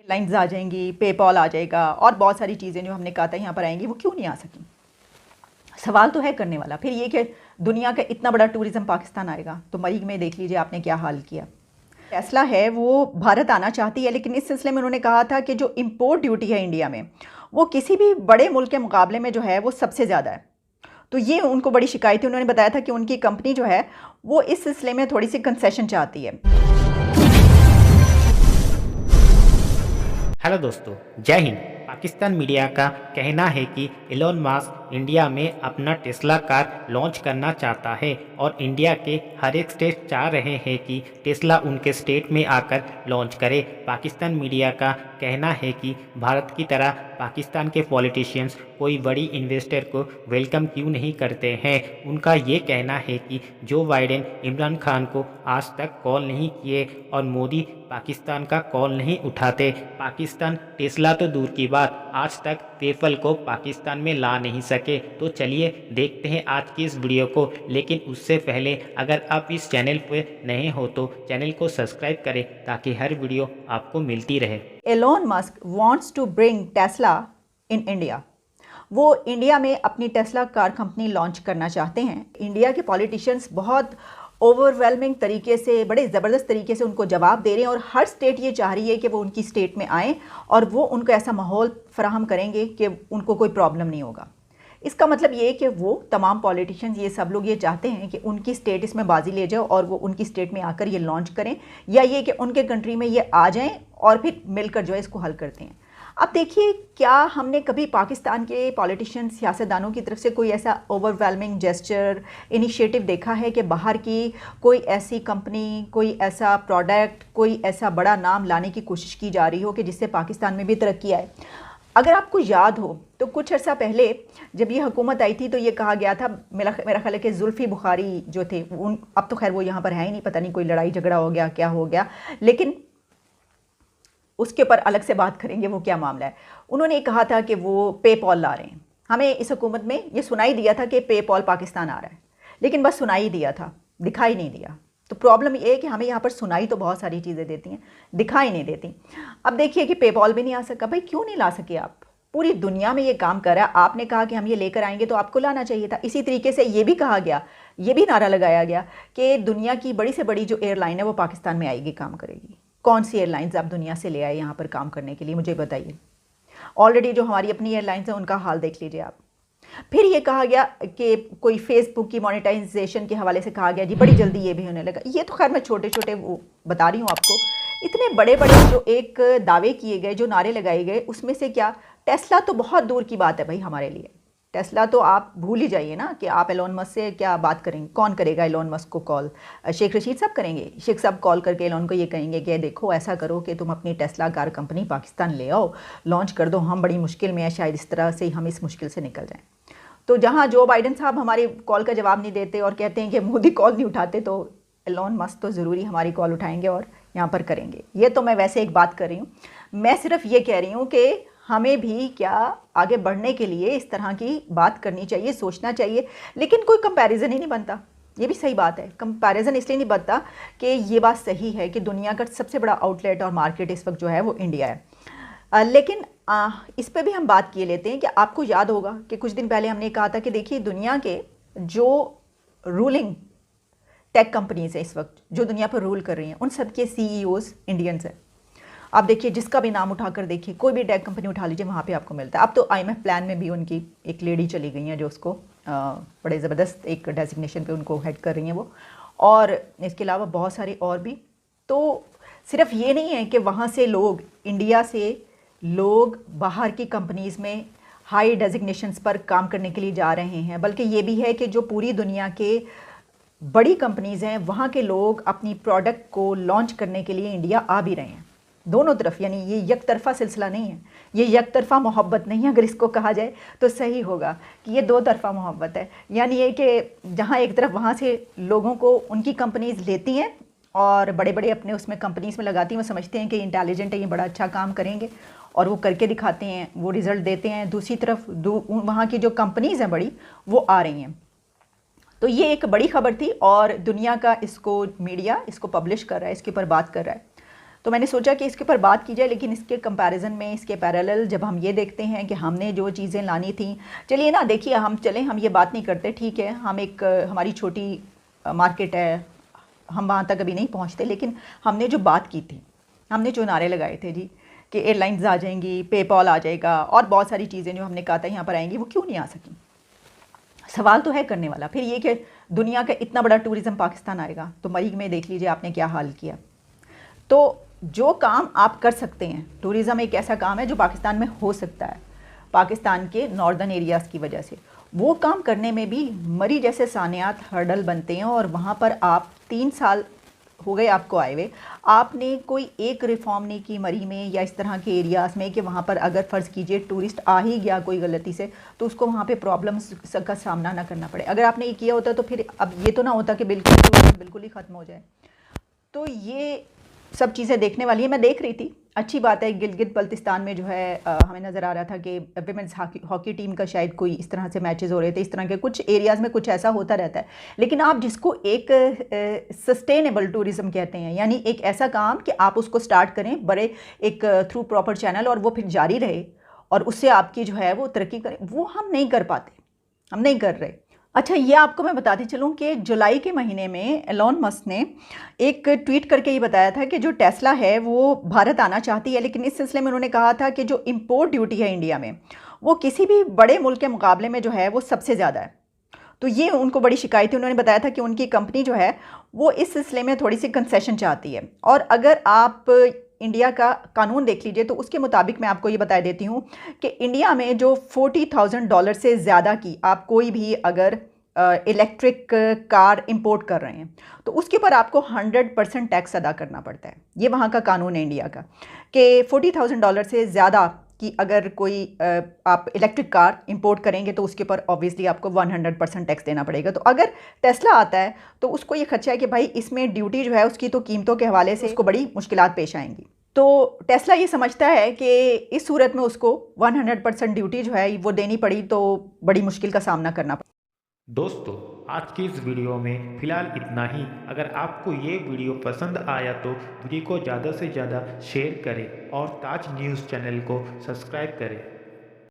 Lines आ जाएंगी, PayPal आ जाएगा और बहुत सारी चीज़ें जो हमने कहा था यहाँ पर आएंगी, वो क्यों नहीं आ सकी? सवाल तो है करने वाला। फिर ये कि दुनिया का इतना बड़ा टूरिज़्म पाकिस्तान आएगा, तो मरी में देख लीजिए आपने क्या हाल किया। टेस्ला है वो भारत आना चाहती है, लेकिन इस सिलसिले में उन्होंने कहा था कि जो इम्पोर्ट ड्यूटी है इंडिया में, वो किसी भी बड़े मुल्क के मुकाबले में जो है वो सबसे ज़्यादा है। तो ये उनको बड़ी शिकायत थी। उन्होंने बताया था कि उनकी कंपनी जो है वो इस सिलसिले में थोड़ी सी कंसेशन चाहती है। हेलो दोस्तों, जय हिंद। पाकिस्तान मीडिया का कहना है कि एलोन मस्क इंडिया में अपना टेस्ला कार लॉन्च करना चाहता है और इंडिया के हर एक स्टेट चाह रहे हैं कि टेस्ला उनके स्टेट में आकर लॉन्च करे। पाकिस्तान मीडिया का कहना है कि भारत की तरह पाकिस्तान के पॉलिटिशियंस कोई बड़ी इन्वेस्टर को वेलकम क्यों नहीं करते हैं। उनका ये कहना है कि जो बाइडेन इमरान खान को आज तक कॉल नहीं किए और मोदी पाकिस्तान का कॉल नहीं उठाते। पाकिस्तान टेस्ला तो दूर की बात, आज तक पेपल को पाकिस्तान में ला नहीं सके। तो चलिए देखते हैं आज की इस वीडियो को, लेकिन उससे पहले अगर आप इस चैनल पर नए हो तो चैनल को सब्सक्राइब करें ताकि हर वीडियो आपको मिलती रहे। Elon Musk wants to bring Tesla in India. वो इंडिया में अपनी टेस्ला कार कंपनी लॉन्च करना चाहते हैं। इंडिया के पॉलिटिशियंस बहुत ओवरवेलमिंग तरीके से, बड़े ज़बरदस्त तरीके से उनको जवाब दे रहे हैं और हर स्टेट ये चाह रही है कि वो उनकी स्टेट में आएँ और वो उनको ऐसा माहौल फराहम करेंगे कि उनको कोई प्रॉब्लम नहीं होगा। इसका मतलब ये है कि वो तमाम पॉलिटिशियंस, ये सब लोग ये चाहते हैं कि उनकी स्टेट इसमें बाजी ले जाओ और वो उनकी स्टेट में आकर ये लॉन्च करें, या ये कि उनके कंट्री में ये आ जाएं और फिर मिलकर जो है इसको हल करते हैं। अब देखिए, क्या हमने कभी पाकिस्तान के पॉलिटिशियन, सियासतदानों की तरफ से कोई ऐसा ओवरवेलमिंग जेस्चर, इनिशिएटिव देखा है कि बाहर की कोई ऐसी कंपनी, कोई ऐसा प्रोडक्ट, कोई ऐसा बड़ा नाम लाने की कोशिश की जा रही हो कि जिससे पाकिस्तान में भी तरक्की आए? अगर आपको याद हो तो कुछ अर्सा पहले जब ये हुकूमत आई थी तो ये कहा गया था, मेरा ख्याल है कि जुल्फ़ी बुखारी जो थे, उन अब तो खैर वो यहाँ पर है ही नहीं, पता नहीं कोई लड़ाई झगड़ा हो गया, क्या हो गया, लेकिन उसके ऊपर अलग से बात करेंगे वो क्या मामला है। उन्होंने कहा था कि वो पेपॉल ला रहे हैं। हमें इस हुकूमत में ये सुनाई दिया था कि पेपॉल पाकिस्तान आ रहा है, लेकिन बस सुनाई दिया था, दिखाई नहीं दिया। तो प्रॉब्लम ये है कि हमें यहाँ पर सुनाई तो बहुत सारी चीज़ें देती हैं, दिखाई नहीं देती। अब देखिए कि पेपॉल भी नहीं आ सका। भाई क्यों नहीं ला सके आप? पूरी दुनिया में ये काम कर रहा है। आपने कहा कि हम ये लेकर आएंगे तो आपको लाना चाहिए था। इसी तरीके से ये भी कहा गया, ये भी नारा लगाया गया कि दुनिया की बड़ी से बड़ी जो एयरलाइन है वो पाकिस्तान में आएगी, काम करेगी। कौन सी एयरलाइंस आप दुनिया से ले आए यहाँ पर काम करने के लिए, मुझे बताइए। ऑलरेडी जो हमारी अपनी एयरलाइंस हैं उनका हाल देख लीजिए आप। फिर ये कहा गया कि कोई फेसबुक की मोनेटाइजेशन के हवाले से कहा गया जी बड़ी जल्दी ये भी होने लगा। ये तो खैर मैं छोटे छोटे वो बता रही हूँ आपको। इतने बड़े बड़े जो एक दावे किए गए, जो नारे लगाए गए, उसमें से क्या टेस्ला तो बहुत दूर की बात है भाई हमारे लिए। टेस्ला तो आप भूल ही जाइए ना कि आप एलोन मस्क से क्या बात करेंगे। कौन करेगा एलोन मस्क को कॉल? शेख रशीद साहब करेंगे। शेख साहब कॉल करके एलोन को ये कहेंगे कि देखो ऐसा करो कि तुम अपनी टेस्ला कार कंपनी पाकिस्तान ले आओ, लॉन्च कर दो, हम बड़ी मुश्किल में हैं, शायद इस तरह से हम इस मुश्किल से निकल जाएं। तो जहाँ जो बाइडेन साहब हमारी कॉल का जवाब नहीं देते और कहते हैं कि मोदी कॉल नहीं उठाते, तो एलोन मस्क तो ज़रूरी हमारी कॉल उठाएंगे और यहाँ पर करेंगे। ये तो मैं वैसे एक बात कर रही हूँ। मैं सिर्फ ये कह रही हूँ कि हमें भी क्या आगे बढ़ने के लिए इस तरह की बात करनी चाहिए, सोचना चाहिए, लेकिन कोई कंपैरिजन ही नहीं बनता। ये भी सही बात है, कंपैरिजन इसलिए नहीं बनता कि ये बात सही है कि दुनिया का सबसे बड़ा आउटलेट और मार्केट इस वक्त जो है वो इंडिया है। लेकिन इस पे भी हम बात किए लेते हैं कि आपको याद होगा कि कुछ दिन पहले हमने कहा था कि देखिए दुनिया के जो रूलिंग टेक कंपनीज़ हैं इस वक्त, जो दुनिया पर रूल कर रही हैं, उन सब के CEOs इंडियंस हैं। आप देखिए जिसका भी नाम उठाकर देखिए, कोई भी टेक कंपनी उठा लीजिए, वहाँ पे आपको मिलता है। अब तो IMF प्लान में भी उनकी एक लेडी चली गई हैं जो उसको बड़े ज़बरदस्त एक डेजिग्नेशन पे उनको हेड कर रही हैं वो, और इसके अलावा बहुत सारे और भी। तो सिर्फ ये नहीं है कि वहाँ से लोग, इंडिया से लोग बाहर की कंपनीज़ में हाई डेजिग्नेशंस पर काम करने के लिए जा रहे हैं, बल्कि ये भी है कि जो पूरी दुनिया के बड़ी कंपनीज़ हैं वहाँ के लोग अपनी प्रोडक्ट को लॉन्च करने के लिए इंडिया आ भी रहे हैं। दोनों तरफ, यानी ये एक तरफा सिलसिला नहीं है, ये एक तरफा मोहब्बत नहीं है। अगर इसको कहा जाए तो सही होगा कि ये दो तरफा मोहब्बत है। यानी ये कि जहाँ एक तरफ वहाँ से लोगों को उनकी कंपनीज़ लेती हैं और बड़े बड़े अपने उसमें कंपनीज़ में लगाती हैं, वो समझते हैं कि इंटेलिजेंट है, ये बड़ा अच्छा काम करेंगे, और वो करके दिखाते हैं, वो रिज़ल्ट देते हैं। दूसरी तरफ वहाँ की जो कंपनीज़ हैं बड़ी, वो आ रही हैं। तो ये एक बड़ी खबर थी और दुनिया का इसको मीडिया इसको पब्लिश कर रहा है, इसके ऊपर बात कर रहा है। तो मैंने सोचा कि इसके ऊपर बात की जाए, लेकिन इसके कंपैरिजन में, इसके पैरेलल जब हम ये देखते हैं कि हमने जो चीज़ें लानी थी, चलिए ना देखिए, हम ये बात नहीं करते, ठीक है, हम एक हमारी छोटी मार्केट है, हम वहाँ तक अभी नहीं पहुँचते, लेकिन हमने जो बात की थी, हमने जो नारे लगाए थे जी कि एयरलाइंस आ जाएंगी, पेपॉल आ जाएगा और बहुत सारी चीज़ें जो हमने कहा था यहाँ पर आएंगी, वो क्यों नहीं आ सकी। सवाल तो है करने वाला। फिर ये कि दुनिया का इतना बड़ा टूरिज़्म पाकिस्तान आएगा, तो मरी में देख लीजिए आपने क्या हाल किया। तो जो काम आप कर सकते हैं, टूरिज़्म एक ऐसा काम है जो पाकिस्तान में हो सकता है, पाकिस्तान के नॉर्दर्न एरियाज़ की वजह से, वो काम करने में भी मरी जैसे सानियात हर्डल बनते हैं। और वहाँ पर आप 3 साल हो गए आपको आए हुए, आपने कोई एक रिफॉर्म नहीं की मरी में या इस तरह के एरियाज़ में कि वहाँ पर अगर फ़र्ज़ कीजिए टूरिस्ट आ ही गया कोई गलती से, तो उसको वहाँ पे प्रॉब्लम्स का सामना ना करना पड़े। अगर आपने ये किया होता तो फिर अब ये तो ना होता कि बिल्कुल ही ख़त्म हो जाए। तो ये सब चीज़ें देखने वाली है। मैं देख रही थी, अच्छी बात है, गिलगित बल्तिस्तान में जो है हमें नज़र आ रहा था कि विमेंस हॉकी टीम का शायद कोई इस तरह से मैचेस हो रहे थे, इस तरह के कुछ एरियाज़ में कुछ ऐसा होता रहता है। लेकिन आप जिसको एक सस्टेनेबल टूरिज़्म कहते हैं, यानी एक ऐसा काम कि आप उसको स्टार्ट करें बड़े एक थ्रू प्रॉपर चैनल और वो फिर जारी रहे और उससे आपकी जो है वो तरक्की करें, वो हम नहीं कर पाते, हम नहीं कर रहे। अच्छा, ये आपको मैं बताती चलूँ कि जुलाई के महीने में एलोन मस्क ने एक ट्वीट करके ये बताया था कि जो टेस्ला है वो भारत आना चाहती है, लेकिन इस सिलसिले में उन्होंने कहा था कि जो इंपोर्ट ड्यूटी है इंडिया में, वो किसी भी बड़े मुल्क के मुकाबले में जो है वो सबसे ज़्यादा है। तो ये उनको बड़ी शिकायत थी। उन्होंने बताया था कि उनकी कंपनी जो है वो इस सिलसिले में थोड़ी सी कंसेशन चाहती है। और अगर आप इंडिया का कानून देख लीजिए तो उसके मुताबिक मैं आपको ये बता देती हूँ कि इंडिया में जो $40,000 से ज़्यादा की आप कोई भी अगर इलेक्ट्रिक कार इंपोर्ट कर रहे हैं तो उसके ऊपर आपको 100% टैक्स अदा करना पड़ता है। ये वहाँ का कानून है इंडिया का कि $40,000 से ज़्यादा कि अगर कोई आप इलेक्ट्रिक कार इंपोर्ट करेंगे तो उसके ऊपर ऑब्वियसली आपको 100% टैक्स देना पड़ेगा। तो अगर टेस्ला आता है तो उसको ये खर्चा है कि भाई इसमें ड्यूटी जो है उसकी तो कीमतों के हवाले से उसको बड़ी मुश्किलात पेश आएंगी। तो टेस्ला ये समझता है कि इस सूरत में उसको 100% ड्यूटी जो है वो देनी पड़ी तो बड़ी मुश्किल का सामना करना पड़ा। दोस्तों, आज की इस वीडियो में फ़िलहाल इतना ही। अगर आपको ये वीडियो पसंद आया तो वीडियो को ज़्यादा से ज़्यादा शेयर करें और ताज न्यूज़ चैनल को सब्सक्राइब करें।